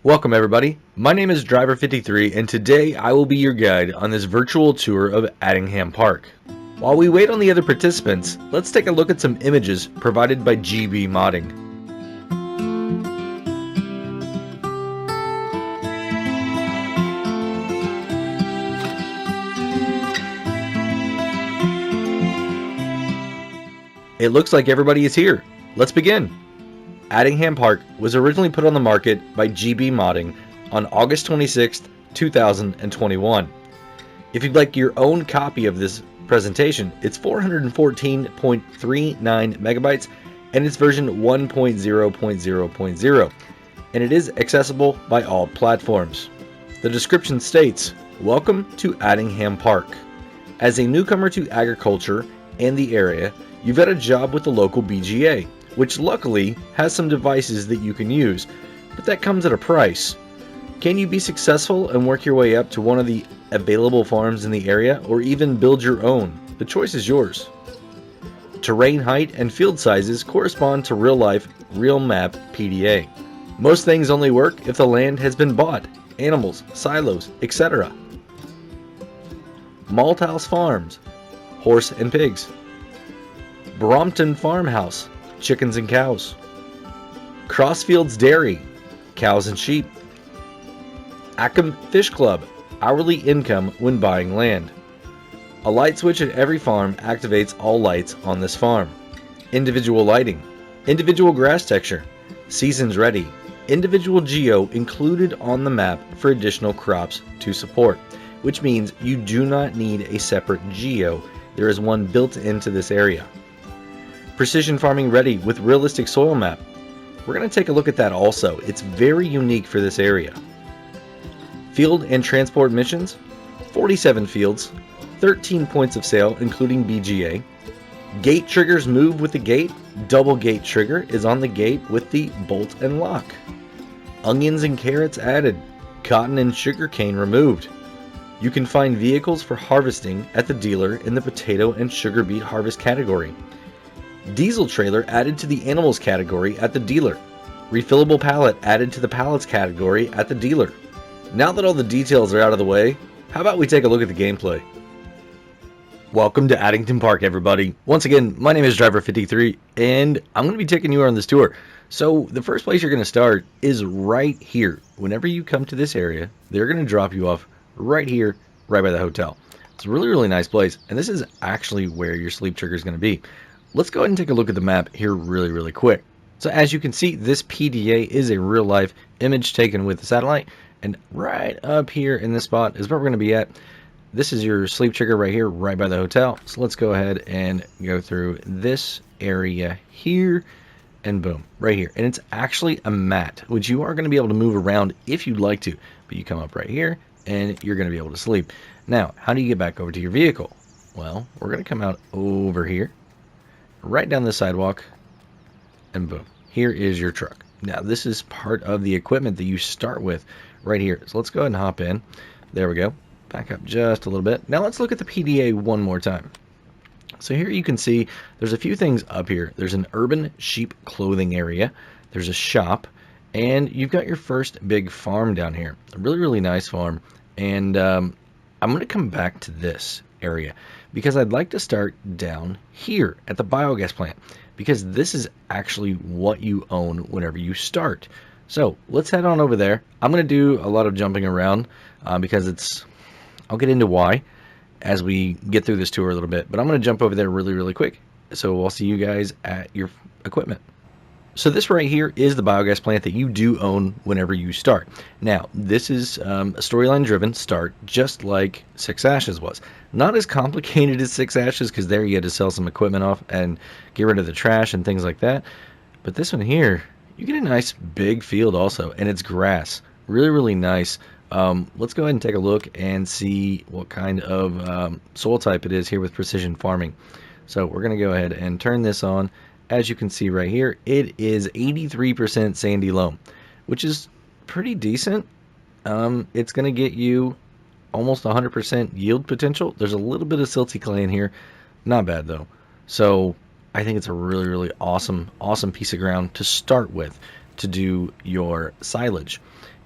Welcome everybody, my name is Driver53 and today I will be your guide on this virtual tour of Attingham Park. While we wait on the other participants, let's take a look at some images provided by GBModding. It looks like everybody is here. Let's begin. Attingham Park was originally put on the market by GBModding on August 26, 2021. If you'd like your own copy of this presentation, it's 414.39 megabytes and it's version 1.0.0.0, and it is accessible by all platforms. The description states, "Welcome to Attingham Park. As a newcomer to agriculture and the area, you've got a job with the local BGA, which luckily has some devices that you can use, but that comes at a price. Can you be successful and work your way up to one of the available farms in the area, or even build your own? The choice is yours." Terrain height and field sizes correspond to real-life, real-map PDA. Most things only work if the land has been bought, animals, silos, etc. Malthouse Farms, horse and pigs. Brompton Farmhouse, chickens and cows. Crossfields Dairy, cows and sheep. Attingham Fish Club, hourly income when buying land. A light switch at every farm activates all lights on this farm. Individual lighting, individual grass texture, seasons ready, individual geo included on the map for additional crops to support, which means you do not need a separate geo. There is one built into this area. Precision farming ready with realistic soil map. We're going to take a look at that also. It's very unique for this area. Field and transport missions, 47 fields, 13 points of sale including BGA. Gate triggers move with the gate. Double gate trigger is on the gate with the bolt and lock. Onions and carrots added. Cotton and sugarcane removed. You can find vehicles for harvesting at the dealer in the potato and sugar beet harvest category. Diesel trailer added to the animals category at the dealer. Refillable pallet added to the pallets category at the dealer. Now that all the details are out of the way, how about we take a look at the gameplay? Welcome to Attingham Park, everybody. Once again, my name is Driver53 and I'm going to be taking you on this tour. So the first place you're going to start is right here. Whenever you come to this area, they're going to drop you off right here, right by the hotel. It's a really, really nice place, and this is actually where your sleep trigger is going to be. Let's go ahead and take a look at the map here really quick. So as you can see, this PDA is a real life image taken with the satellite, and right up here in this spot is where we're going to be at. This is your sleep trigger right here, right by the hotel. So let's go ahead and go through this area here, and boom, right here. And it's actually a mat, which you are going to be able to move around if you'd like to, but you come up right here and you're going to be able to sleep. Now, how do you get back over to your vehicle? Well, we're going to come out over here, right down the sidewalk, and boom, here is your truck. Now this is part of the equipment that you start with right here. So let's go ahead and hop in. There we go. Back up just a little bit. Now let's look at the PDA one more time. So here you can see there's a few things up here. There's an urban sheep clothing area, there's a shop, and you've got your first big farm down here. A really nice farm. And I'm going to come back to this area because I'd like to start down here at the biogas plant, because this is actually what you own whenever you start. So let's head on over there. I'm going to do a lot of jumping around because I'll get into why as we get through this tour a little bit, but I'm going to jump over there really quick. So I'll see you guys at your equipment. So this right here is the biogas plant that you do own whenever you start. Now, this is a storyline driven start, just like Six Ashes was. Not as complicated as Six Ashes, because there you had to sell some equipment off and get rid of the trash and things like that. But this one here, you get a nice big field also, and it's grass. Really nice. Let's go ahead and take a look and see what kind of soil type it is here with precision farming. So we're going to go ahead and turn this on. As you can see right here, it is 83% sandy loam, which is pretty decent. It's going to get you almost 100% yield potential. There's a little bit of silty clay in here. Not bad though. So I think it's a really awesome piece of ground to start with to do your silage.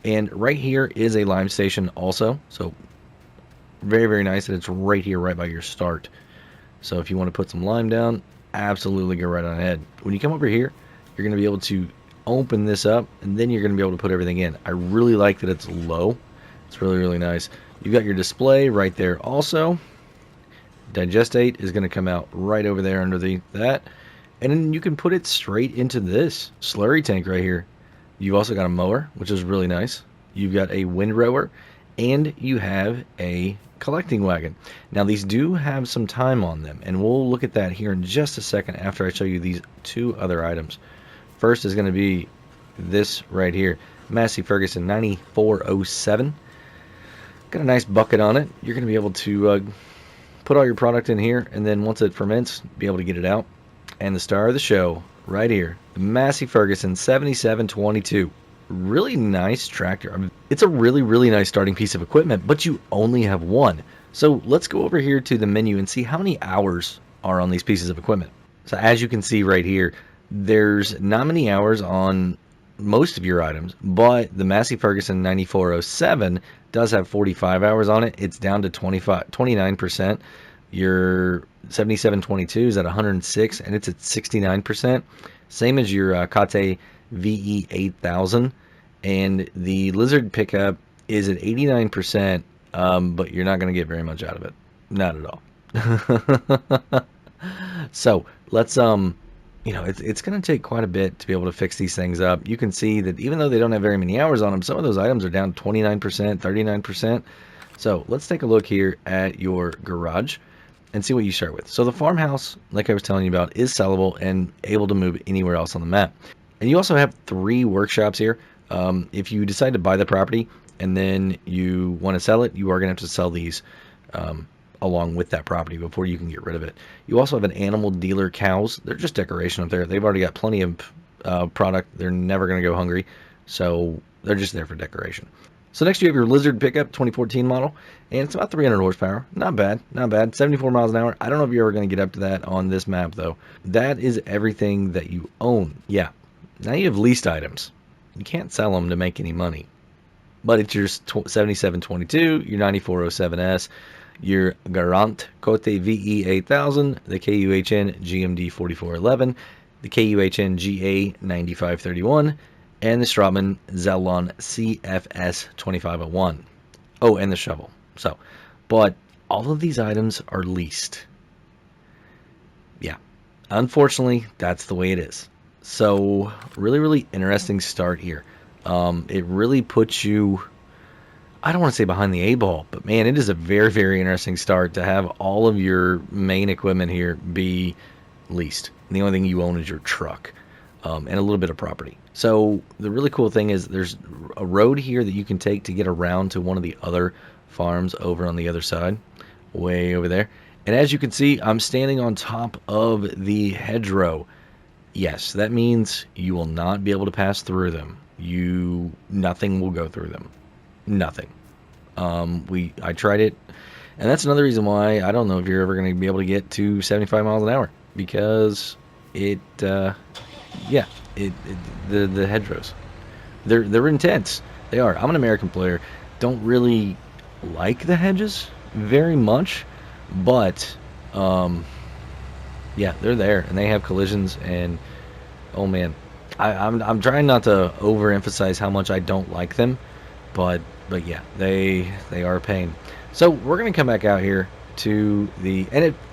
And right here is a lime station also. So very, very nice that it's right here, right by your start. So if you want to put some lime down, absolutely go right on ahead. When you come over here, you're going to be able to open this up, and then you're going to be able to put everything in. I really like that it's low. It's really, really nice. You've got your display right there also. Digestate is going to come out right over there under that. And then you can put it straight into this slurry tank right here. You've also got a mower, which is really nice. You've got a windrower, and you have a collecting wagon. Now these do have some time on them, and we'll look at that here in just a second after I show you these two other items. First is going to be this right here, Massey Ferguson 9407. Got a nice bucket on it. You're going to be able to put all your product in here, and then once it ferments, be able to get it out. And the star of the show right here, the Massey Ferguson 7722. Really nice tractor. I mean, it's a really, really nice starting piece of equipment, but you only have one. So let's go over here to the menu and see how many hours are on these pieces of equipment. So as you can see right here, there's not many hours on most of your items, but the Massey Ferguson 9407 does have 45 hours on it. It's down to 29%. Your 7722 is at 106, and it's at 69%. Same as your Kate VE 8000, and the Lizard pickup is at 89%, but you're not going to get very much out of it. Not at all. So let's it's going to take quite a bit to be able to fix these things up. You can see that even though they don't have very many hours on them, some of those items are down 29%, 39%. So let's take a look here at your garage and see what you start with. So the farmhouse, like I was telling you about, is sellable and able to move anywhere else on the map. And you also have 3 workshops here. If you decide to buy the property and then you want to sell it, you are going to have to sell these along with that property before you can get rid of it. You also have an animal dealer cows. They're just decoration up there. They've already got plenty of product. They're never going to go hungry, so they're just there for decoration. So next you have your Lizard pickup 2014 model, and it's about 300 horsepower. Not bad, not bad. 74 miles an hour. I don't know if you're ever going to get up to that on this map, though. That is everything that you own. Yeah. Now you have leased items. You can't sell them to make any money. But it's your 7722, your 9407S, your Garant Cote VE 8000, the KUHN GMD 4411, the KUHN GA 9531, and the Stratman Zelon CFS 2501. Oh, and the shovel. So, but all of these items are leased. Yeah. Unfortunately, that's the way it is. So, really, really interesting start here. It really puts you, I don't want to say behind the 8-ball, but man, it is a very, very interesting start to have all of your main equipment here be leased. And the only thing you own is your truck. And a little bit of property. So the really cool thing is there's a road here that you can take to get around to one of the other farms over on the other side, way over there. And as you can see, I'm standing on top of the hedgerow. Yes, that means you will not be able to pass through them. Nothing will go through them. Nothing. I tried it, and that's another reason why I don't know if you're ever going to be able to get to 75 miles an hour, because the hedgerows, they're intense. They are. I'm an American player. Don't really like the hedges very much, but yeah, they're there and they have collisions, and oh man, I'm trying not to overemphasize how much I don't like them, but yeah, they are a pain. So we're gonna come back out here to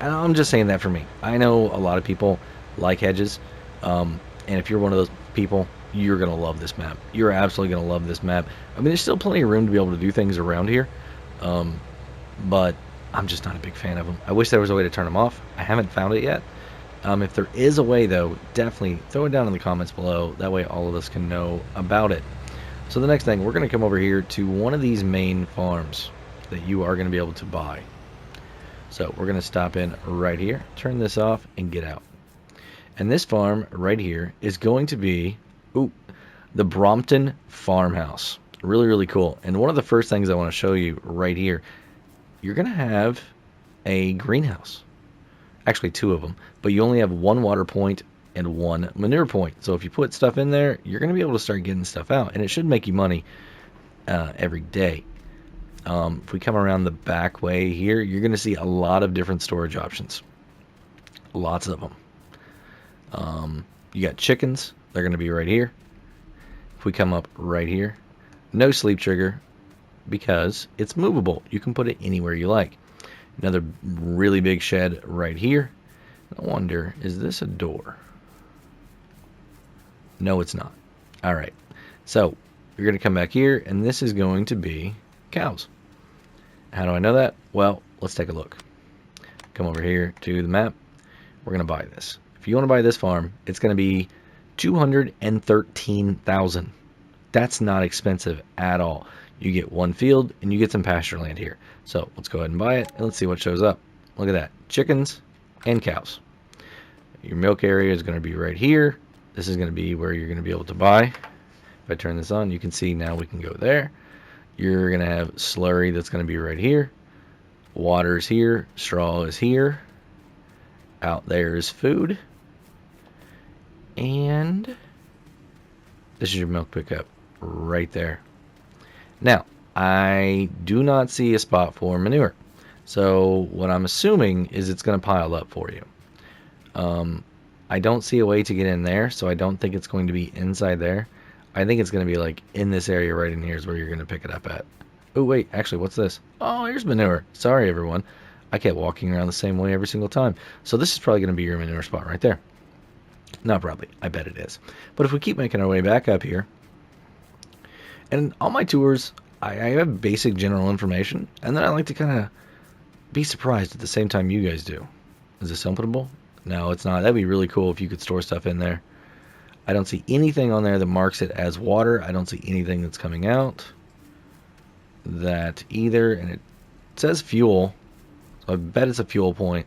I'm just saying that for me. I know a lot of people like hedges. And if you're one of those people, you're going to love this map. You're absolutely going to love this map. I mean, there's still plenty of room to be able to do things around here. But I'm just not a big fan of them. I wish there was a way to turn them off. I haven't found it yet. If there is a way, though, definitely throw it down in the comments below. That way all of us can know about it. So the next thing, we're going to come over here to one of these main farms that you are going to be able to buy. So we're going to stop in right here, turn this off, and get out. And this farm right here is going to be the Brompton farmhouse. Really, really cool. And one of the first things I want to show you right here, you're going to have a greenhouse. Actually, 2 of them. But you only have 1 water point and 1 manure point. So if you put stuff in there, you're going to be able to start getting stuff out. And it should make you money every day. If we come around the back way here, you're going to see a lot of different storage options. Lots of them. You got chickens. They're going to be right here. If we come up right here, no sleep trigger because it's movable. You can put it anywhere you like. Another really big shed right here. I wonder, is this a door? No, it's not. All right. So you're going to come back here, and this is going to be cows. How do I know that? Well, let's take a look. Come over here to the map. We're going to buy this. If you want to buy this farm, it's going to be $213,000. That's not expensive at all. You get one field and you get some pasture land here. So let's go ahead and buy it and let's see what shows up. Look at that. Chickens and cows. Your milk area is going to be right here. This is going to be where you're going to be able to buy. If I turn this on, you can see now we can go there. You're going to have slurry that's going to be right here. Water's here. Straw is here. Out there is food. And this is your milk pickup right there. Now, I do not see a spot for manure. So what I'm assuming is it's going to pile up for you. I don't see a way to get in there, so I don't think it's going to be inside there. I think it's going to be like in this area right in here is where you're going to pick it up at. Oh, wait, actually, what's this? Oh, here's manure. Sorry, everyone. I kept walking around the same way every single time. So this is probably going to be your manure spot right there. Not probably. I bet it is. But if we keep making our way back up here, and on my tours, I have basic general information, and then I like to kind of be surprised at the same time you guys do. Is this openable? No, it's not. That'd be really cool if you could store stuff in there. I don't see anything on there that marks it as water. I don't see anything that's coming out. That either, and it says fuel. So I bet it's a fuel point.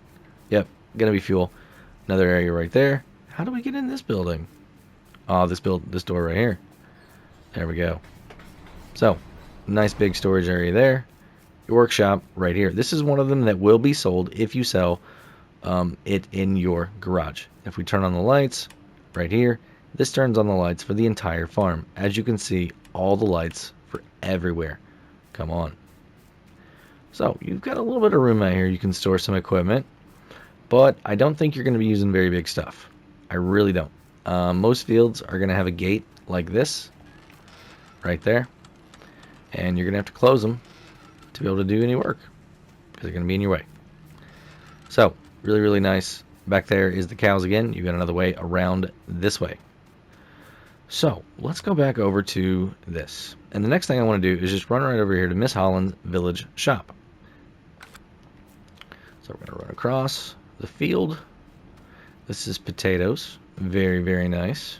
Yep, gonna be fuel. Another area right there. How do we get in this building? Oh, this door right here. There we go. So, nice big storage area there. Your workshop right here. This is one of them that will be sold if you sell it in your garage. If we turn on the lights right here, this turns on the lights for the entire farm. As you can see, all the lights for everywhere come on. So, you've got a little bit of room out here. You can store some equipment, but I don't think you're going to be using very big stuff. I really don't. Most fields are going to have a gate like this right there, and you're going to have to close them to be able to do any work because they're going to be in your way. So really, really nice. Back there is the cows again. You've got another way around this way. So let's go back over to this, and the next thing I want to do is just run right over here to Miss Holland's village shop. So we're going to run across the field. This is potatoes. Very, very nice.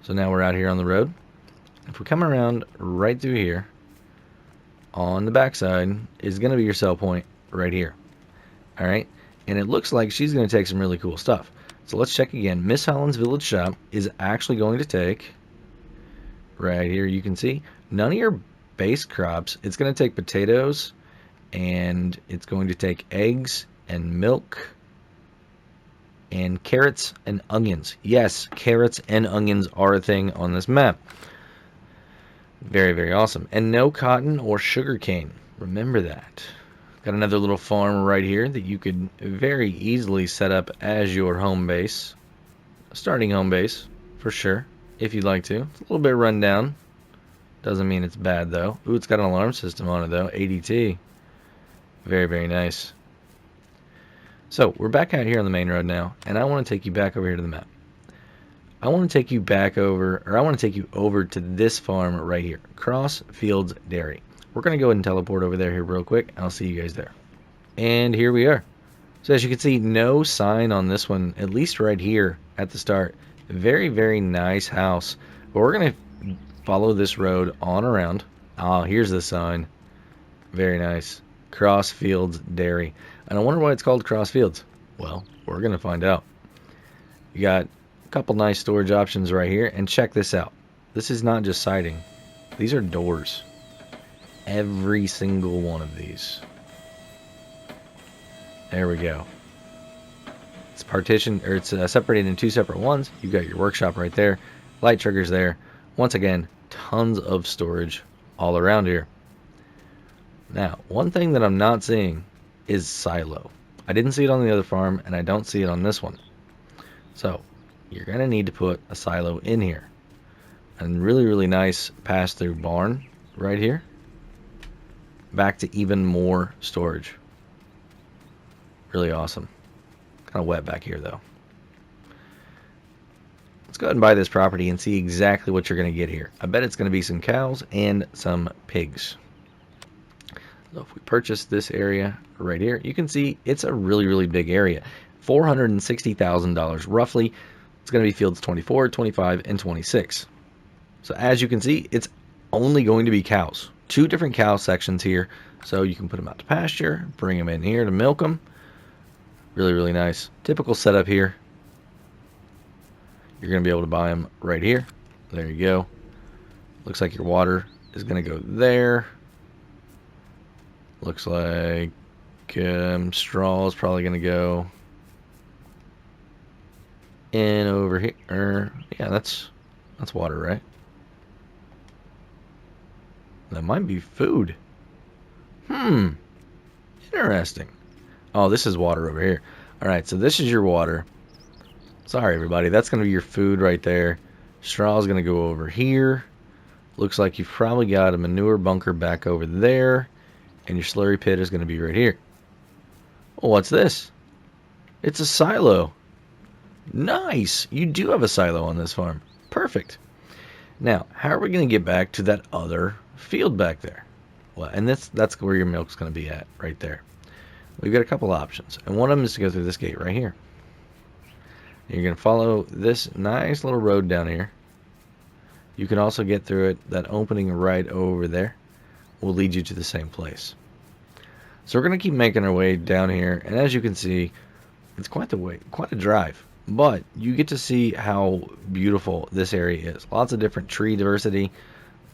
So now we're out here on the road. If we come around right through here, on the backside is going to be your sell point right here. Alright? And it looks like she's going to take some really cool stuff. So let's check again. Miss Holland's Village Shop is actually going to take, right here you can see, none of your base crops. It's going to take potatoes, and it's going to take eggs and milk and carrots and onions. Yes, carrots and onions are a thing on this map. Very, very awesome. And no cotton or sugar cane. Remember that. Got another little farm right here that you could very easily set up as your home base. Starting home base, for sure, if you'd like to. It's a little bit run down. Doesn't mean it's bad, though. Ooh, it's got an alarm system on it, though. ADT. Very, very nice. So, we're back out here on the main road now, and I want to take you back over here to the map. I want to take you back over, or I want to take you over to this farm right here, Crossfields Dairy. We're going to go ahead and teleport over there here real quick, and I'll see you guys there. And here we are. So as you can see, no sign on this one, at least right here at the start. Very, very nice house. But we're going to follow this road on around. Oh, here's the sign. Very nice. Crossfields Dairy. And I wonder why it's called Crossfields. Well, we're going to find out. You got a couple nice storage options right here. And check this out. This is not just siding. These are doors. Every single one of these. There we go. It's partitioned, or it's separated in two separate ones. You've got your workshop right there. Light triggers there. Once again, tons of storage all around here. Now, one thing that I'm not seeing is silo. I didn't see it on the other farm, and I don't see it on this one. So, you're going to need to put a silo in here. And really nice pass-through barn right here. Back to even more storage. Really awesome. Kind of wet back here, though. Let's go ahead and buy this property and see exactly what you're going to get here. I bet it's going to be some cows and some pigs. So if we purchase this area right here, you can see it's a really big area. $460,000 roughly. It's going to be fields 24, 25, and 26. So as you can see, it's only going to be cows. 2 different cow sections here. So you can put them out to pasture, bring them in here to milk them. Really nice. Typical setup here. You're going to be able to buy them right here. There you go. Looks like your water is going to go there. Looks like straw is probably going to go in over here. Yeah, that's water, right? That might be food. Interesting. Oh, this is water over here. Alright, so this is your water. Sorry, everybody. That's going to be your food right there. Straw is going to go over here. Looks like you've probably got a manure bunker back over there. And your slurry pit is going to be right here. Oh, what's this? It's a silo. Nice. You do have a silo on this farm. Perfect. Now, how are we going to get back to that other field back there? Well, and that's where your milk's going to be at, right there. We've got a couple options. And one of them is to go through this gate right here. You're going to follow this nice little road down here. You can also get through it. That opening right over there will lead you to the same place. So we're going to keep making our way down here. And as you can see, it's quite a drive. But you get to see how beautiful this area is. Lots of different tree diversity.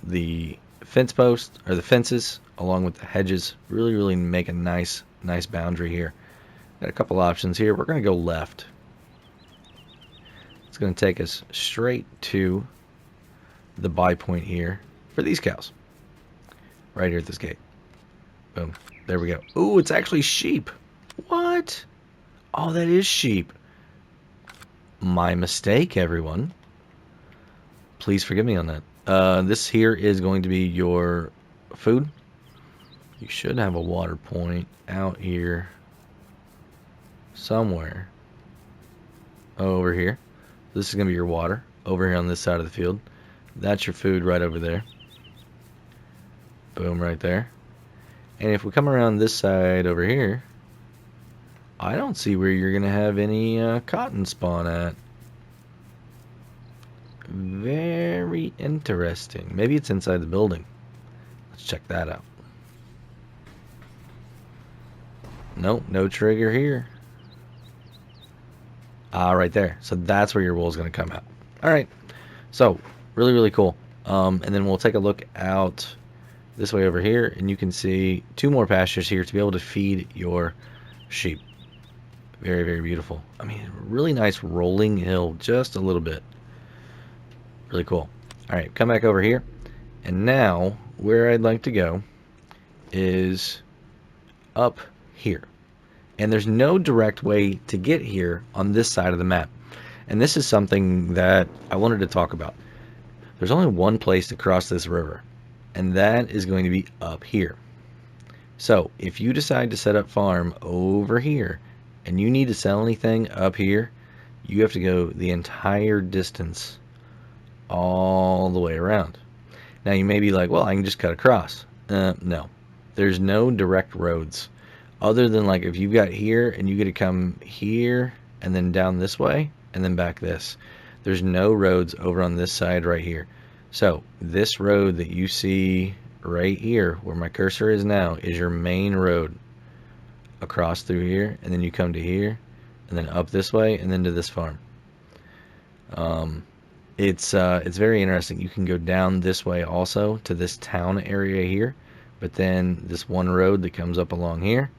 The fence posts, or the fences, along with the hedges, really make a nice boundary here. Got a couple options here. We're going to go left. It's going to take us straight to the buy point here for these cows. Right here at this gate. Boom. There we go. Ooh, it's actually sheep. What? Oh, that is sheep. My mistake, everyone. Please forgive me on that. This here is going to be your food. You should have a water point out here somewhere. Over here. This is going to be your water over here on this side of the field. That's your food right over there. Boom, right there. And if we come around this side over here, I don't see where you're going to have any cotton spawn at. Very interesting. Maybe it's inside the building. Let's check that out. Nope, no trigger here. Right there. So that's where your wool is going to come out. Alright. So, really cool. And then we'll take a look out this way over here, and you can see 2 more pastures here to be able to feed your sheep. Very beautiful. I mean, really nice rolling hill, just a little bit. Really cool. Alright, come back over here. And now, where I'd like to go is up here. And there's no direct way to get here on this side of the map. And this is something that I wanted to talk about. There's only one place to cross this river, and that is going to be up here. So if you decide to set up farm over here and you need to sell anything up here, you have to go the entire distance all the way around. Now you may be like, well, I can just cut across. No, there's no direct roads other than like if you've got here and you get to come here and then down this way and then back this. There's no roads over on this side right here. So this road that you see right here where my cursor is now is your main road across through here, and then you come to here and then up this way and then to this farm. It's very interesting. You can go down this way also to this town area here, but then this one road that comes up along here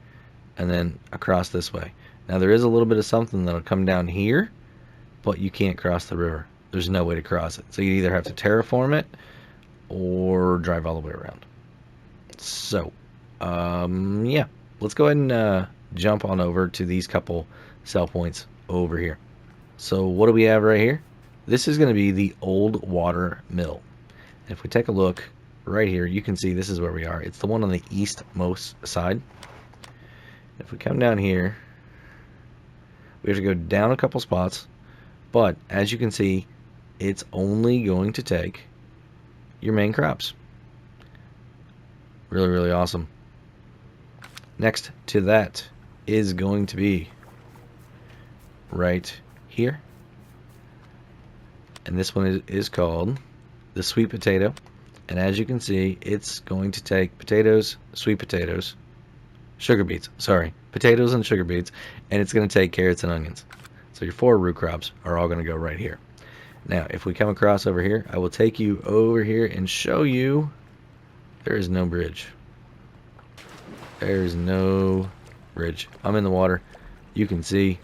and then across this way. Now there is a little bit of something that'll come down here, but you can't cross the river. There's no way to cross it. So you either have to terraform it or drive all the way around. So, yeah, let's go ahead and jump on over to these couple sell points over here. So what do we have right here? This is going to be the old water mill. And if we take a look right here, you can see this is where we are. It's the one on the eastmost side. If we come down here, we have to go down a couple spots, but as you can see, it's only going to take your main crops. Really, really awesome. Next to that is going to be right here. And this one is called the sweet potato. And as you can see, it's going to take potatoes, sweet potatoes, sugar beets, sorry, potatoes and sugar beets, and it's going to take carrots and onions. So your 4 root crops are all going to go right here. Now, if we come across over here, I will take you over here and show you there is no bridge. There is no bridge. I'm in the water. You can see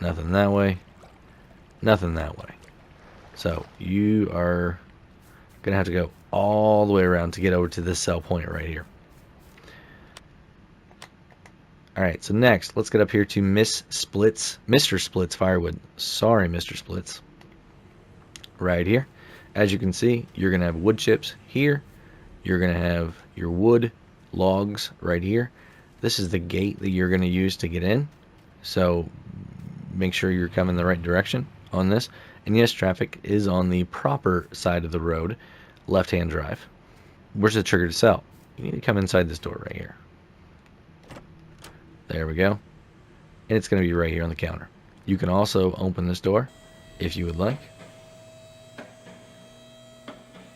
nothing that way, nothing that way. So you are going to have to go all the way around to get over to this sell point right here. Alright, so next, let's get up here to Mr. Split's firewood. Sorry, Mr. Split's. Right here. As you can see, you're going to have wood chips here. You're going to have your wood logs right here. This is the gate that you're going to use to get in. So make sure you're coming the right direction on this. And yes, traffic is on the proper side of the road, left-hand drive. Where's the trigger to sell? You need to come inside this door right here. There we go. And it's going to be right here on the counter. You can also open this door if you would like.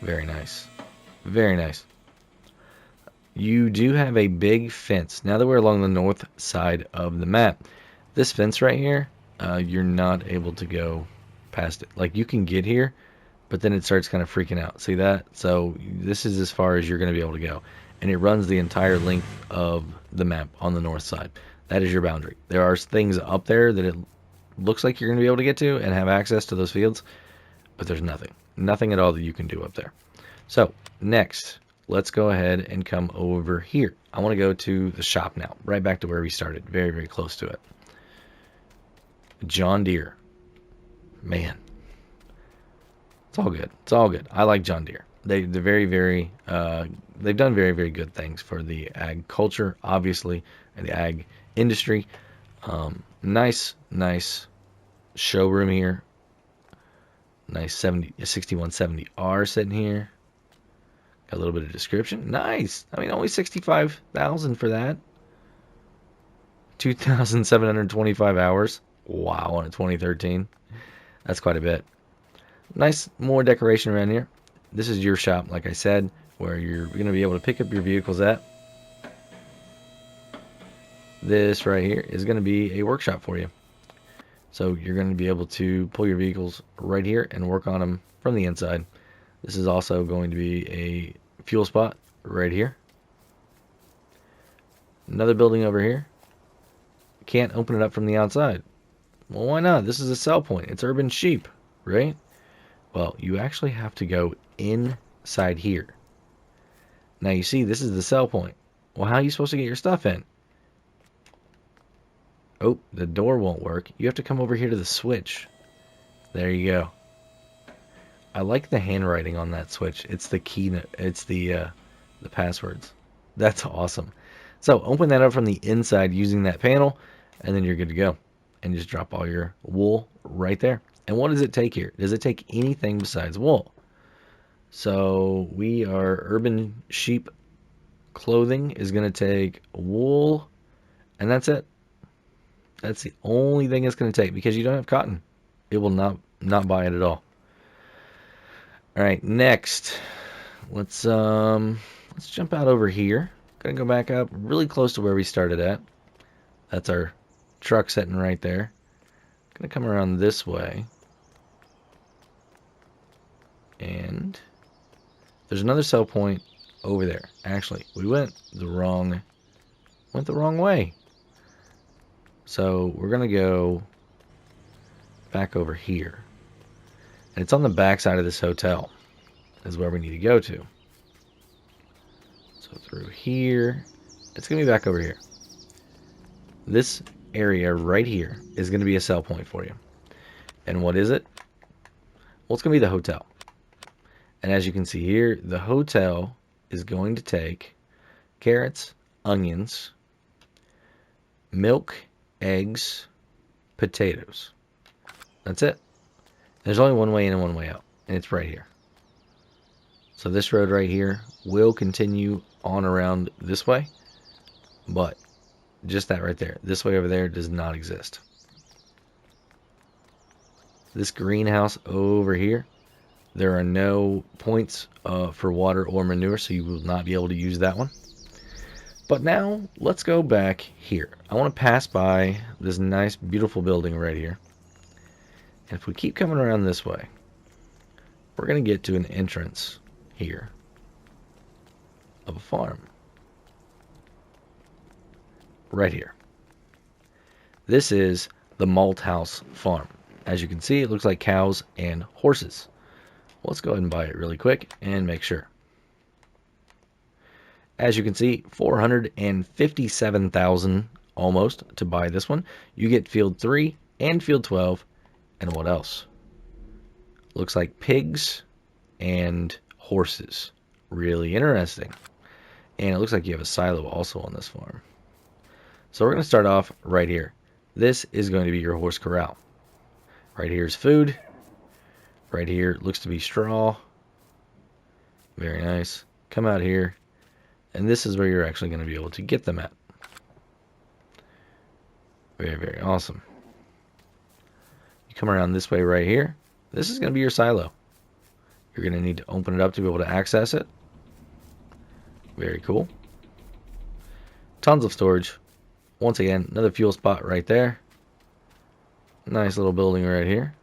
Very nice. Very nice. You do have a big fence. Now that we're along the north side of the map, this fence right here, you're not able to go past it. Like, you can get here, but then it starts kind of freaking out. See that? So this is as far as you're going to be able to go. And it runs the entire length of the map on the north side. That is your boundary. There are things up there that it looks like you're going to be able to get to and have access to those fields, but there's nothing. Nothing at all that you can do up there. So next, let's go ahead and come over here. I want to go to the shop now, right back to where we started. Very, very close to it. John Deere. Man. It's all good. It's all good. I like John Deere. They're very, very, they've done very, very good things for the ag culture, obviously, and the ag industry. Nice showroom here. Nice 6170R sitting here. Got a little bit of description. Nice. I mean, only 65,000 for that. 2,725 hours. Wow, on a 2013. That's quite a bit. Nice more decoration around here. This is your shop, like I said, where you're going to be able to pick up your vehicles at. This right here is going to be a workshop for you. So you're going to be able to pull your vehicles right here and work on them from the inside. This is also going to be a fuel spot right here. Another building over here. Can't open it up from the outside. Well, why not? This is a sell point. It's urban sheep, right? Well, you actually have to go inside here. Now you see, this is the sell point. Well, how are you supposed to get your stuff in? Oh, the door won't work. You have to come over here to the switch. There you go. I like the handwriting on that switch. It's the key. It's the passwords. That's awesome. So open that up from the inside using that panel, and then you're good to go. And just drop all your wool right there. And what does it take here? Does it take anything besides wool? So we are urban sheep clothing is going to take wool, and that's it. That's the only thing it's going to take, because you don't have cotton. It will not buy it at all. All right, next, let's jump out over here. Gonna go back up really close to where we started at. That's our truck sitting right there. Gonna come around this way, and there's another sell point over there. Actually, we went the wrong way. So we're gonna go back over here. And it's on the back side of this hotel is where we need to go to. So through here, it's going to be back over here. This area right here is going to be a sell point for you. And what is it? Well, it's going to be the hotel. And as you can see here, the hotel is going to take carrots, onions, milk, eggs, potatoes. That's it. There's only one way in and one way out, and it's right here. So this road right here will continue on around this way, but just that right there. This way over there does not exist. This greenhouse over here, there are no points for water or manure, so you will not be able to use that one. But now, let's go back here. I want to pass by this nice, beautiful building right here. And if we keep coming around this way, we're going to get to an entrance here of a farm. Right here. This is the Malthouse Farm. As you can see, it looks like cows and horses. Let's go ahead and buy it really quick and make sure. As you can see, 457,000 almost to buy this one. You get field 3 and field 12. And what else? Looks like pigs and horses. Really interesting. And it looks like you have a silo also on this farm. So we're going to start off right here. This is going to be your horse corral. Right here is food. Right here looks to be straw. Very nice. Come out here. And this is where you're actually going to be able to get them at. Very, very awesome. You come around this way right here. This is going to be your silo. You're going to need to open it up to be able to access it. Very cool. Tons of storage. Once again, another fuel spot right there. Nice little building right here.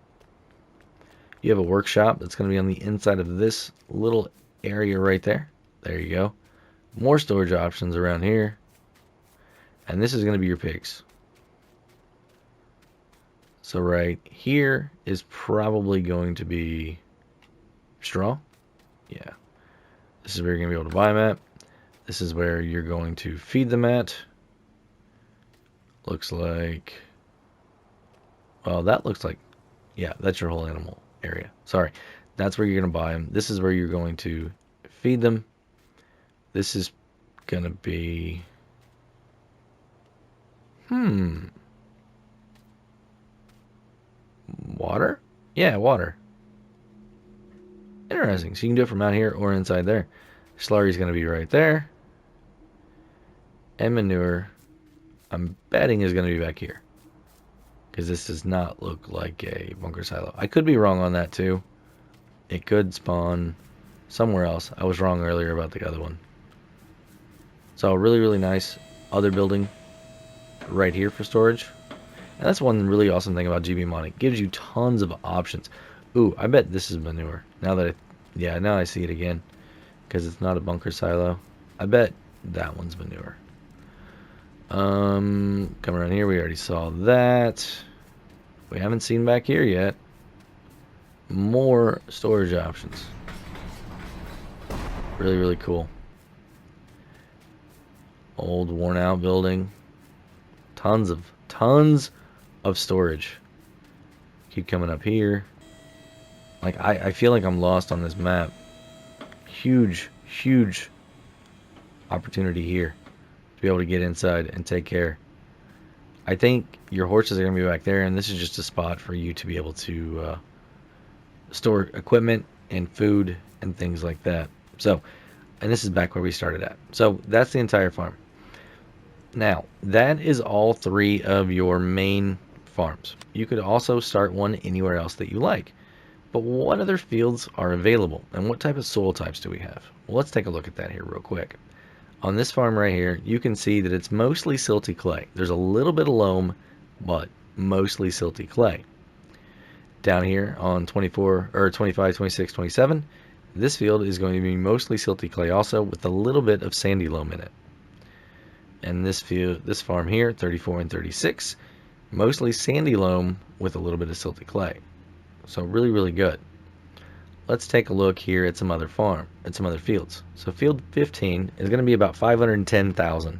You have a workshop that's going to be on the inside of this little area right there. There you go. More storage options around here. And this is going to be your pigs. So right here is probably going to be straw. Yeah. This is where you're going to be able to buy them at. This is where you're going to feed them at. Looks like... Well, that looks like... Yeah, that's your whole animal area. Sorry. That's where you're going to buy them. This is where you're going to feed them. This is going to be... Water? Yeah, water. Interesting. So you can do it from out here or inside there. Slurry is going to be right there. And manure, I'm betting, is going to be back here. Because this does not look like a bunker silo. I could be wrong on that too. It could spawn somewhere else. I was wrong earlier about the other one. So really, really nice other building right here for storage. And that's one really awesome thing about GBModding. It gives you tons of options. Ooh, I bet this is manure. Now that now I see it again. Because it's not a bunker silo. I bet that one's manure. Come around here, we already saw that. We haven't seen back here yet. More storage options. Really, really cool. Old, worn out building. Tons of storage. Keep coming up here. Like, I feel like I'm lost on this map. Huge opportunity here to be able to get inside and take care. I think your horses are going to be back there, and this is just a spot for you to be able to store equipment and food and things like that. So, and this is back where we started at. So that's the entire farm. Now, that is all 3 of your main farms. You could also start one anywhere else that you like. But what other fields are available, and what type of soil types do we have? Well, let's take a look at that here real quick. On this farm right here, you can see that it's mostly silty clay. There's a little bit of loam, but mostly silty clay. Down here on 24 or 25, 26, 27, this field is going to be mostly silty clay also, with a little bit of sandy loam in it. And this farm here, 34 and 36, mostly sandy loam with a little bit of silty clay. So really, really good. let's take a look here at some other fields. So field 15 is going to be about 510,000.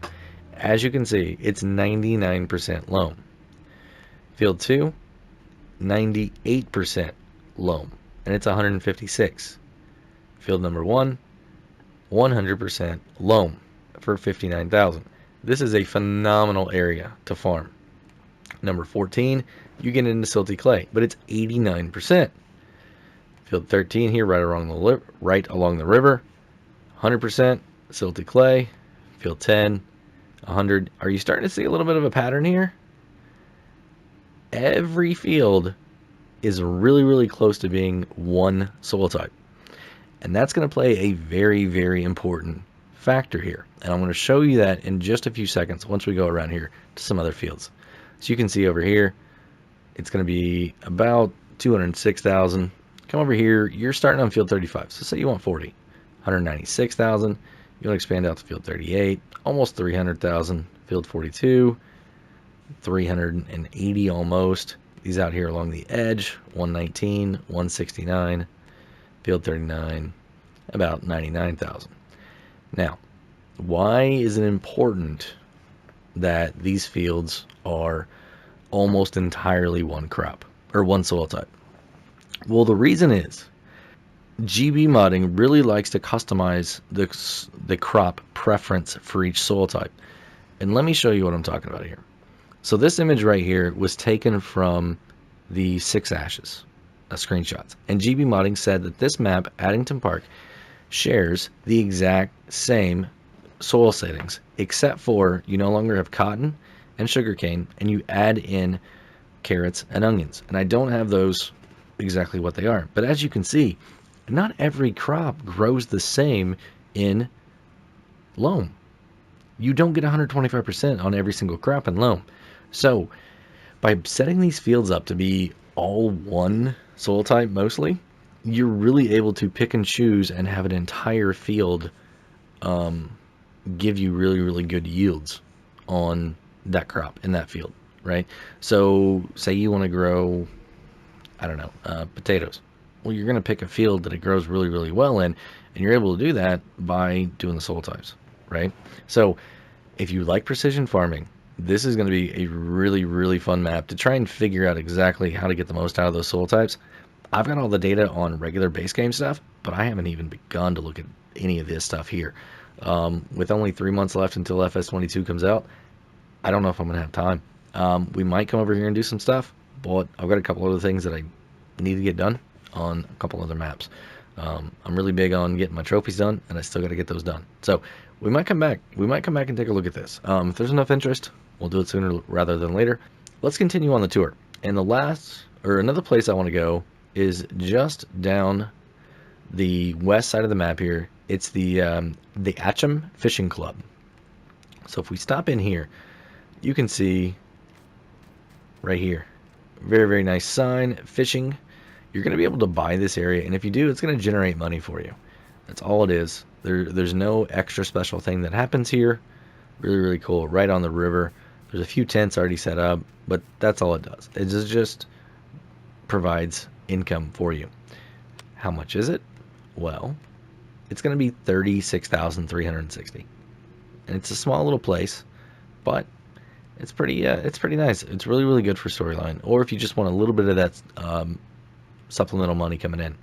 As you can see, it's 99% loam. Field 2, 98% loam, and it's 156. Field number 1, 100% loam for 59,000. This is a phenomenal area to farm. Number 14, you get into silty clay, but it's 89%. Field 13 here, right along the river, 100% silty clay. Field 10, 100. Are you starting to see a little bit of a pattern here? Every field is really, really close to being one soil type. And that's going to play a very, very important factor here. And I'm going to show you that in just a few seconds once we go around here to some other fields. So you can see over here, it's going to be about 206,000. Come over here, you're starting on field 35. So say you want 40, 196,000. You want to expand out to field 38, almost 300,000. Field 42, 380 almost. These out here along the edge, 119, 169. Field 39, about 99,000. Now, why is it important that these fields are almost entirely one crop or one soil type? Well, the reason is GBModding really likes to customize the crop preference for each soil type. And let me show you what I'm talking about here. So this image right here was taken from the 6 ashes screenshots. And GBModding said that this map, Attingham Park, shares the exact same soil settings, except for you no longer have cotton and sugarcane, and you add in carrots and onions. And I don't have those exactly what they are. But as you can see, not every crop grows the same in loam. You don't get 125% on every single crop in loam. So by setting these fields up to be all one soil type mostly, you're really able to pick and choose and have an entire field give you really, really good yields on that crop in that field, right? So say you want to grow, I don't know, potatoes. Well, you're going to pick a field that it grows really, really well in, and you're able to do that by doing the soil types, right? So if you like precision farming, this is going to be a really, really fun map to try and figure out exactly how to get the most out of those soil types. I've got all the data on regular base game stuff, but I haven't even begun to look at any of this stuff here. With only 3 months left until FS22 comes out, I don't know if I'm going to have time. We might come over here and do some stuff, but I've got a couple other things that I need to get done on a couple other maps. I'm really big on getting my trophies done, and I still got to get those done. So we might come back. We might come back and take a look at this. If there's enough interest, we'll do it sooner rather than later. Let's continue on the tour. And another place I want to go is just down the west side of the map here. It's the Attingham Fishing Club. So if we stop in here, you can see right here, very, very nice sign, fishing. You're going to be able to buy this area, and if you do, it's going to generate money for you. That's all it is. There's no extra special thing that happens here. Really, really cool. Right on the river. There's a few tents already set up, but that's all it does. It just provides income for you. How much is it? Well, it's going to be 36,360, and it's a small little place, but it's pretty nice. It's really, really good for storyline, or if you just want a little bit of that supplemental money coming in.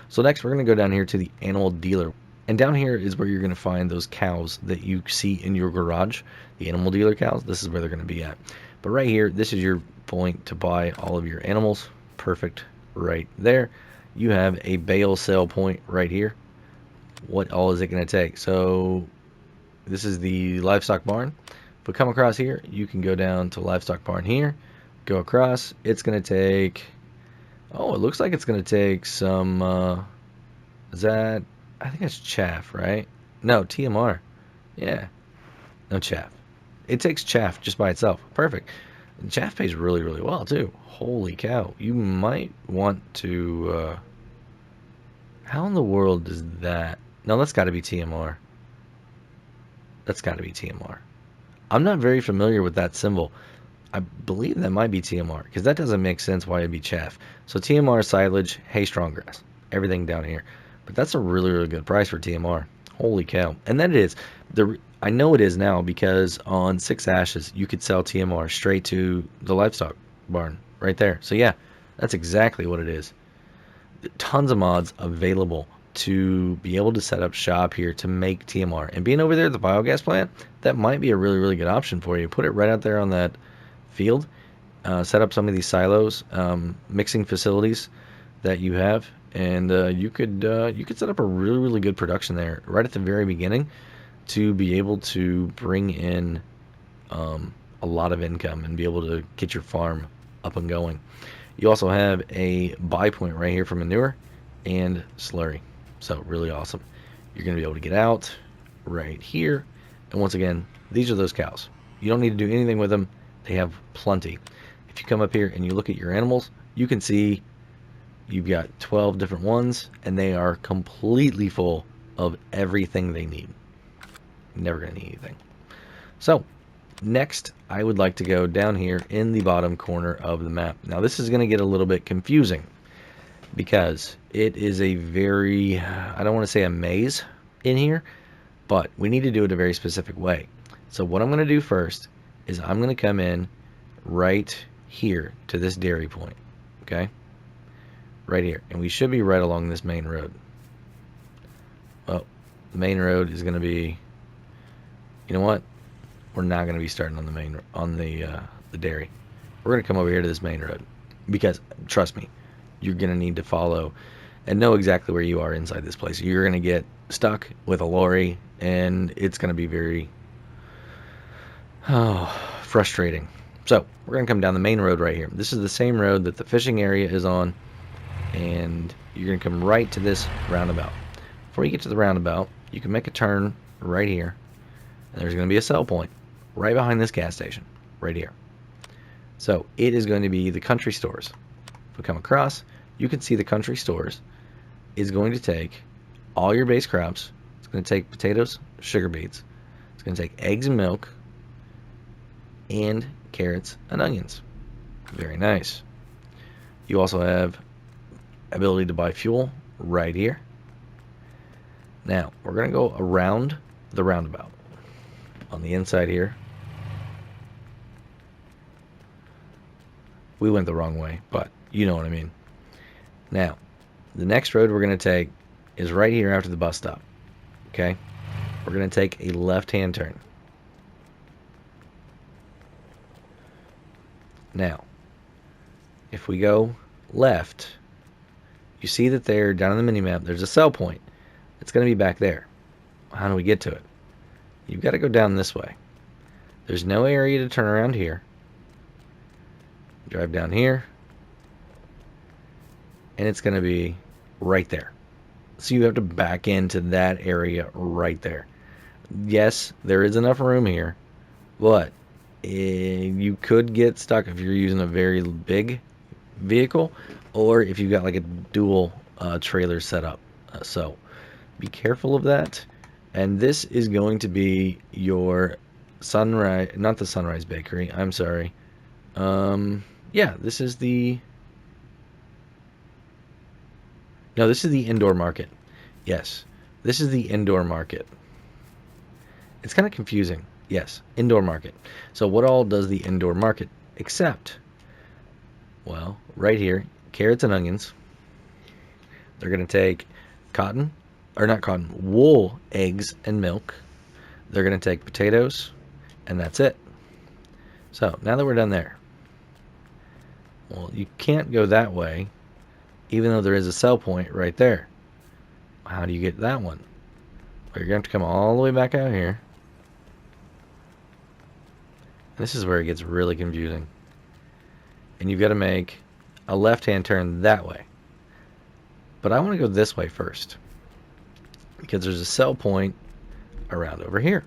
So next, we're going to go down here to the animal dealer, and down here is where you're going to find those cows that you see in your garage, the animal dealer cows. This is where they're going to be at. But right here, this is your point to buy all of your animals. Perfect. Right there, you have a bale sale point right here. What all is it going to take? So this is the livestock barn. But come across here, you can go down to livestock barn here, go across. It's going to take, oh, it looks like it's going to take some, I think it's chaff, right? No, TMR. Yeah, no chaff. It takes chaff just by itself. Perfect. And chaff pays really, really well too. Holy cow. You might want to, how in the world does that, no, that's got to be TMR. That's got to be TMR. I'm not very familiar with that symbol. I believe that might be TMR, because that doesn't make sense why it'd be chaff. So TMR is silage, hay, strong grass. everything down here. But that's a really, really good price for TMR. Holy cow. And then it is. I know it is now because on 6 Ashes, you could sell TMR straight to the livestock barn right there. So yeah, that's exactly what it is. Tons of mods available to be able to set up shop here to make TMR. And being over there at the biogas plant, that might be a really, really good option for you. Put it right out there on that field. Set up some of these silos, mixing facilities that you have, and you could set up a really, really good production there right at the very beginning to be able to bring in a lot of income and be able to get your farm up and going. You also have a buy point right here for manure and slurry, so really awesome. You're going to be able to get out right here, and once again, these are those cows. You don't need to do anything with them. They have plenty. If you come up here and you look at your animals, you can see you've got 12 different ones, and they are completely full of everything they need. Never going to need anything. So, next, I would like to go down here in the bottom corner of the map. Now, this is going to get a little bit confusing because it is a very, I don't want to say a maze in here, but we need to do it a very specific way. So what I'm going to do first is I'm going to come in right here to this dairy point, okay? Right here, and we should be right along this main road. Well, the main road is going to be, you know what? We're not going to be starting on the dairy. We're going to come over here to this main road because, trust me, you're going to need to follow and know exactly where you are inside this place. You're going to get stuck with a lorry, and it's going to be very frustrating. So we're going to come down the main road right here. This is the same road that the fishing area is on, and you're going to come right to this roundabout. Before you get to the roundabout, you can make a turn right here, and there's going to be a sell point right behind this gas station right here. So it is going to be the country stores. If we come across, you can see the country stores is going to take all your base crops. It's going to take potatoes, sugar beets. It's going to take eggs and milk, and carrots and onions. Very nice. You also have ability to buy fuel right here. Now we're going to go around the roundabout on the inside here. We went the wrong way, but you know what I mean. Now the next road we're going to take is right here after the bus stop. Okay, we're going to take a left-hand turn. Now, if we go left, you see that there, down on the mini-map, there's a sell point. It's going to be back there. How do we get to it? You've got to go down this way. There's no area to turn around here. Drive down here, and it's going to be right there. So you have to back into that area right there. Yes, there is enough room here, but you could get stuck if you're using a very big vehicle, or if you've got like a dual trailer setup. So be careful of that. And this is going to be your Sunrise, not the Sunrise Bakery, I'm sorry. Yeah, this is the, no, this is the indoor market. Yes, this is the indoor market. It's kind of confusing. Yes, indoor market. So what all does the indoor market accept? Well, right here, carrots and onions. They're going to take cotton, or not cotton, wool, eggs, and milk. They're going to take potatoes, and that's it. So now that we're done there, well, you can't go that way, even though there is a sell point right there. How do you get that one? Well, you're going to have to come all the way back out here. This is where it gets really confusing. And you've got to make a left-hand turn that way. But I want to go this way first, because there's a sell point around over here.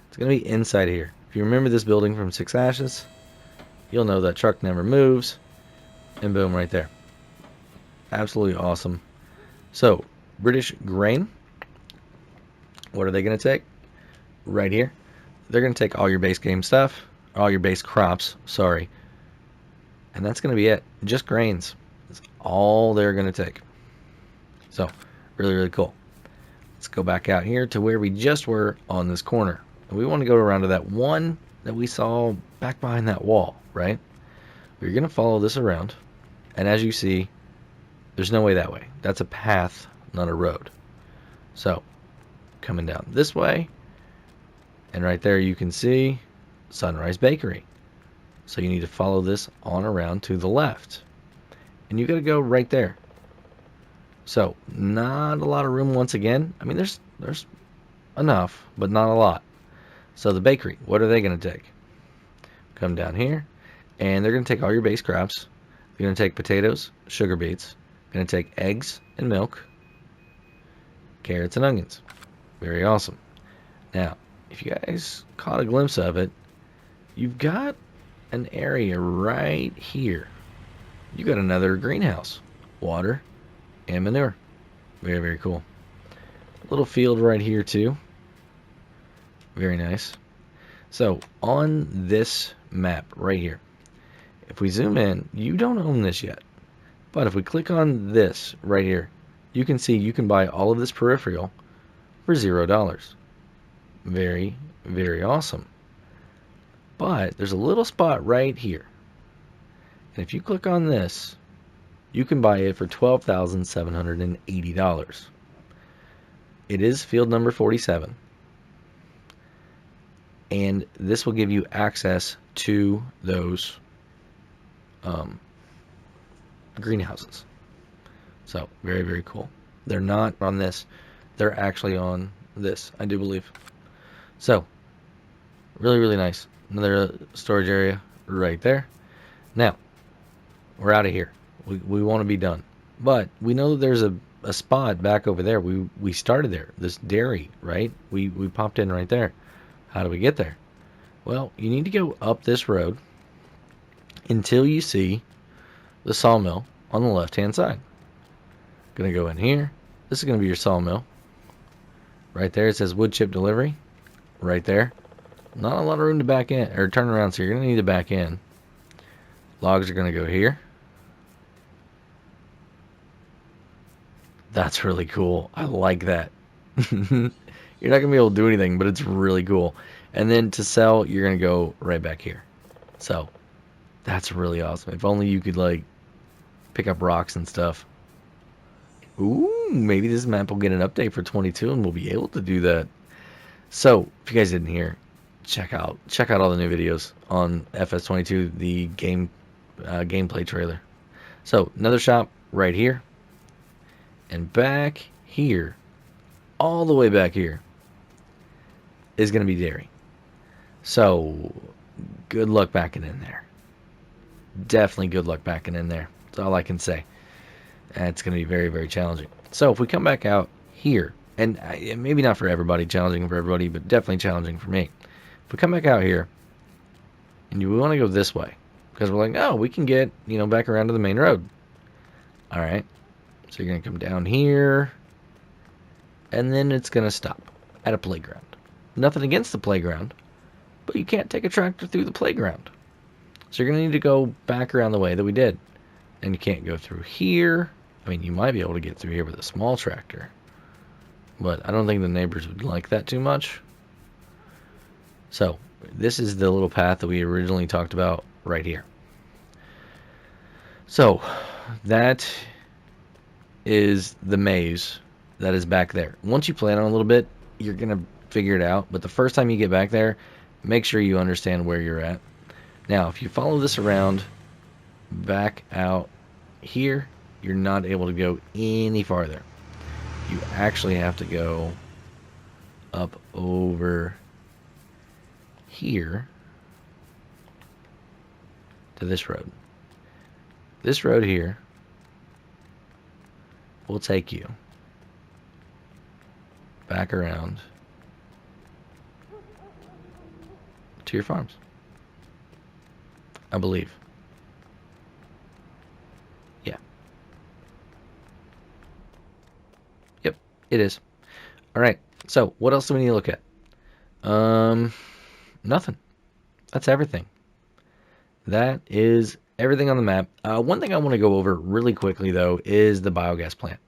It's going to be inside here. If you remember this building from 6 Ashes, you'll know that truck never moves. And boom, right there. Absolutely awesome. So, British grain. What are they going to take? Right here. They're going to take all your base game stuff, all your base crops, sorry. And that's going to be it. Just grains. That's all they're going to take. So, really, really cool. Let's go back out here to where we just were on this corner. And we want to go around to that one that we saw back behind that wall, right? We're going to follow this around. And as you see, there's no way that way. That's a path, not a road. So, coming down this way, and right there you can see Sunrise Bakery. So you need to follow this on around to the left. And you got to go right there. So, not a lot of room once again. I mean, there's enough, but not a lot. So the bakery, what are they going to take? Come down here, and they're going to take all your base crops. They're going to take potatoes, sugar beets. They're going to take eggs and milk, carrots and onions. Very awesome. Now, if you guys caught a glimpse of it, you've got an area right here. You got another greenhouse, water and manure. Very, very cool. Little field right here too. Very nice. So on this map right here, if we zoom in, you don't own this yet. But if we click on this right here, you can see you can buy all of this peripheral for $0. Very, very awesome. But there's a little spot right here. And if you click on this, you can buy it for $12,780. It is field number 47. And this will give you access to those greenhouses. So, very, very cool. They're not on this. They're actually on this, I do believe. So, really, really nice. Another storage area right there. Now, we're out of here. We want to be done. But we know that there's a spot back over there. We started there. This dairy, right? We popped in right there. How do we get there? Well, you need to go up this road until you see the sawmill on the left-hand side. Gonna go in here. This is gonna be your sawmill. Right there it says wood chip delivery. Right there. Not a lot of room to back in or turn around, so you're gonna need to back in. Logs are gonna go here. That's really cool. I like that. You're not gonna be able to do anything, but it's really cool. And then to sell, you're gonna go right back here. So that's really awesome. If only you could like pick up rocks and stuff. Ooh, maybe this map will get an update for 22 and we'll be able to do that. So if you guys didn't hear, check out all the new videos on FS22, the gameplay trailer. So another shop right here, and back here, all the way back here, is going to be dairy. So good luck backing in there. Definitely good luck backing in there. That's all I can say. It's going to be very, very challenging. So if we come back out here, and maybe not for everybody, challenging for everybody, but definitely challenging for me. If we come back out here, and we want to go this way, because we're like, oh, we can get, back around to the main road. All right. So you're going to come down here, and then it's going to stop at a playground. Nothing against the playground, but you can't take a tractor through the playground. So you're going to need to go back around the way that we did. And you can't go through here. I mean, you might be able to get through here with a small tractor, but I don't think the neighbors would like that too much. So this is the little path that we originally talked about right here. So that is the maze that is back there. Once you plan on a little bit, you're going to figure it out. But the first time you get back there, make sure you understand where you're at. Now, if you follow this around back out here, you're not able to go any farther. You actually have to go up over here to this road. This road here will take you back around to your farms, I believe. Yeah. Yep, it is. All right. So, what else do we need to look at? Nothing. That's everything. That is everything on the map. One thing I want to go over really quickly, though, is the biogas plant.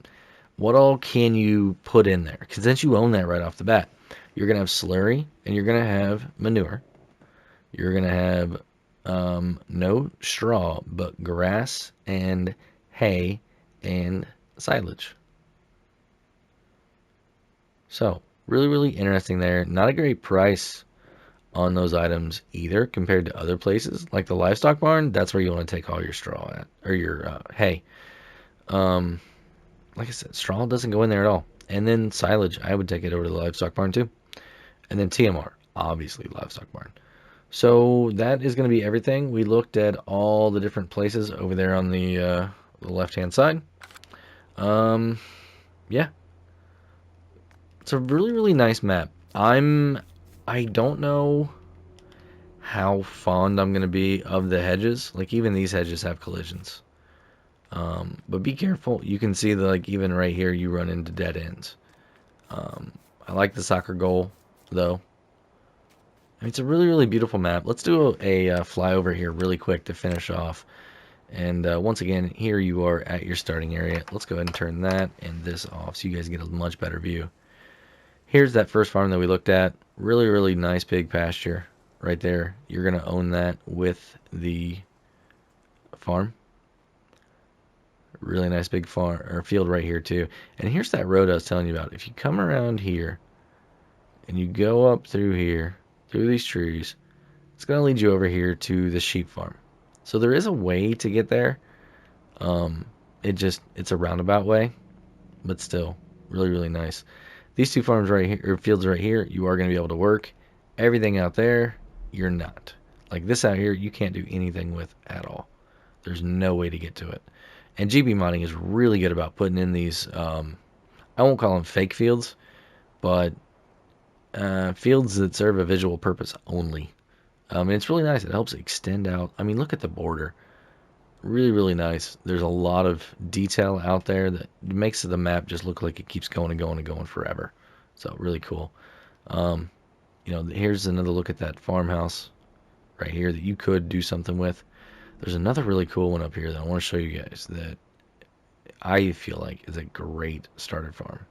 What all can you put in there? Because since you own that right off the bat, you're going to have slurry and you're going to have manure. You're going to have no straw, but grass and hay and silage. So, really, really interesting there. Not a great price on those items either compared to other places. Like the livestock barn, that's where you want to take all your straw at, or your hay. Um, like I said, straw doesn't go in there at all. And then silage, I would take it over to the livestock barn too. And then TMR, obviously livestock barn. So that is going to be everything. We looked at all the different places over there on the left-hand side. Um, yeah, it's a really, really nice map. I don't know how fond I'm going to be of the hedges. Like, even these hedges have collisions. But be careful. You can see that, like, even right here, you run into dead ends. I like the soccer goal, though. I mean, it's a really, really beautiful map. Let's do a flyover here really quick to finish off. And once again, here you are at your starting area. Let's go ahead and turn that and this off so you guys get a much better view. Here's that first farm that we looked at. Really, really nice big pasture right there. You're going to own that with the farm. Really nice big farm or field right here too. And here's that road I was telling you about. If you come around here and you go up through here, through these trees, it's going to lead you over here to the sheep farm. So there is a way to get there. It's a roundabout way, but still really, really nice. These two farms right here, or fields right here, you are going to be able to work. Everything out there, you're not. Like this out here, you can't do anything with at all. There's no way to get to it. And GBModding is really good about putting in these, I won't call them fake fields, but fields that serve a visual purpose only. And it's really nice. It helps extend out. I mean, look at the border. Really, really nice. There's a lot of detail out there that makes the map just look like it keeps going and going and going forever. So really cool. Here's another look at that farmhouse right here that you could do something with. There's another really cool one up here that I want to show you guys that I feel like is a great starter farm.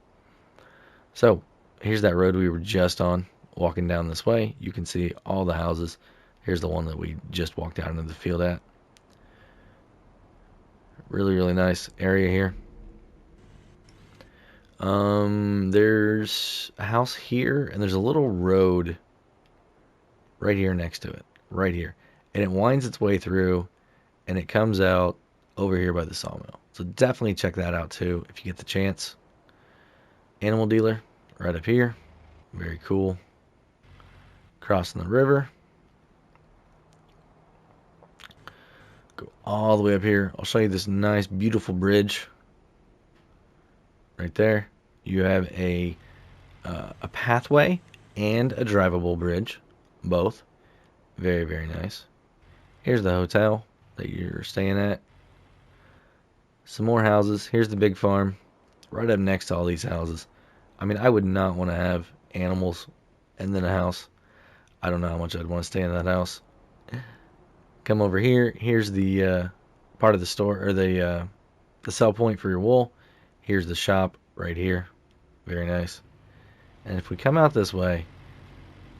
So here's that road we were just on. Walking down this way, you can see all the houses. Here's the one that we just walked out into the field at. Really, really nice area here. There's a house here, and there's a little road right here next to it. Right here. And it winds its way through, and it comes out over here by the sawmill. So definitely check that out, too, if you get the chance. Animal dealer, right up here. Very cool. Crossing the river. Go all the way up here. I'll show you this nice, beautiful bridge. Right there. You have a pathway and a drivable bridge. Both. Very, very nice. Here's the hotel that you're staying at. Some more houses. Here's the big farm. Right up next to all these houses. I mean, I would not want to have animals and then a house. I don't know how much I'd want to stay in that house. Come over here. Here's the part of the store, or the sell point for your wool. Here's the shop right here. Very nice. And if we come out this way,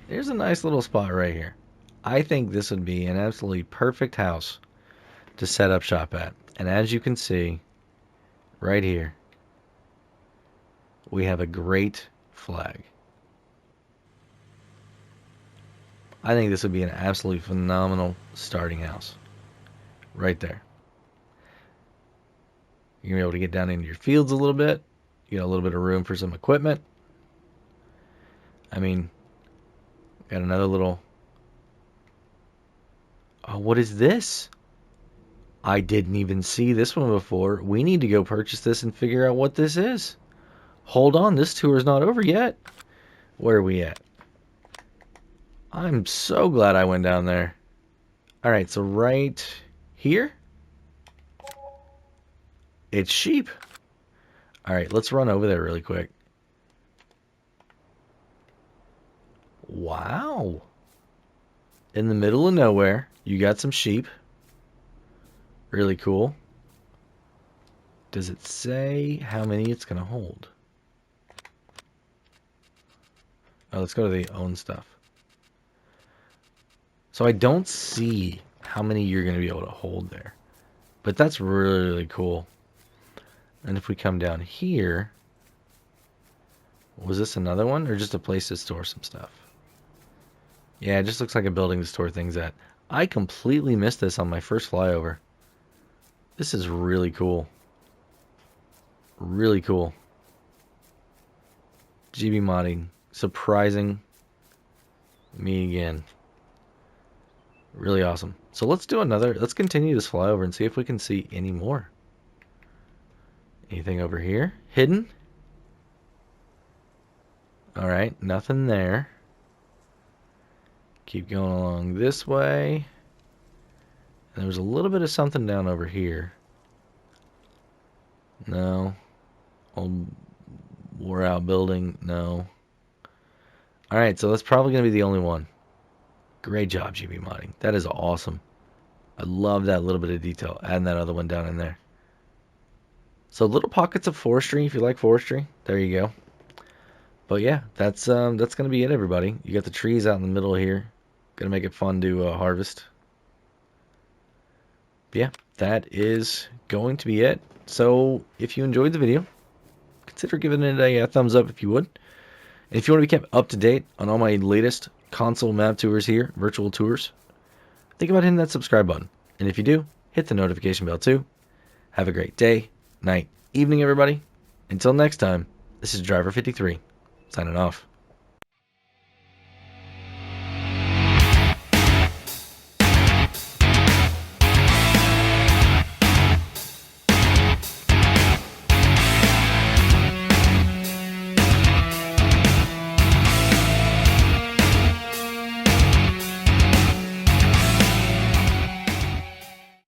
there's a nice little spot right here. I think this would be an absolutely perfect house to set up shop at. And as you can see, right here, we have a great flag. I think this would be an absolutely phenomenal starting house. Right there. You're going to be able to get down into your fields a little bit. You got a little bit of room for some equipment. I mean, got another little... Oh, what is this? I didn't even see this one before. We need to go purchase this and figure out what this is. Hold on, this tour is not over yet. Where are we at? I'm so glad I went down there. Alright, so right here, it's sheep. Alright, let's run over there really quick. Wow. In the middle of nowhere, you got some sheep. Really cool. Does it say how many it's going to hold? Oh, let's go to the own stuff. So I don't see how many you're going to be able to hold there. But that's really, really cool. And if we come down here, was this another one or just a place to store some stuff? Yeah, it just looks like a building to store things at. I completely missed this on my first flyover. This is really cool. Really cool. GBModding. Surprising me again. Really awesome. So let's continue this flyover and see if we can see any more. Anything over here? Hidden? Alright, nothing there. Keep going along this way. And there's a little bit of something down over here. No. Old wore out building. No. Alright, so that's probably going to be the only one. Great job, GBModding. That is awesome. I love that little bit of detail. Adding that other one down in there. So little pockets of forestry, if you like forestry. There you go. But yeah, that's going to be it, everybody. You got the trees out in the middle here. Gonna make it fun to harvest. But yeah, that is going to be it. So if you enjoyed the video, consider giving it a thumbs up if you would. And if you want to be kept up to date on all my latest console map tours here, virtual tours, think about hitting that subscribe button. And if you do, hit the notification bell too. Have a great day, night, evening, everybody. Until next time, this is Driver53, signing off.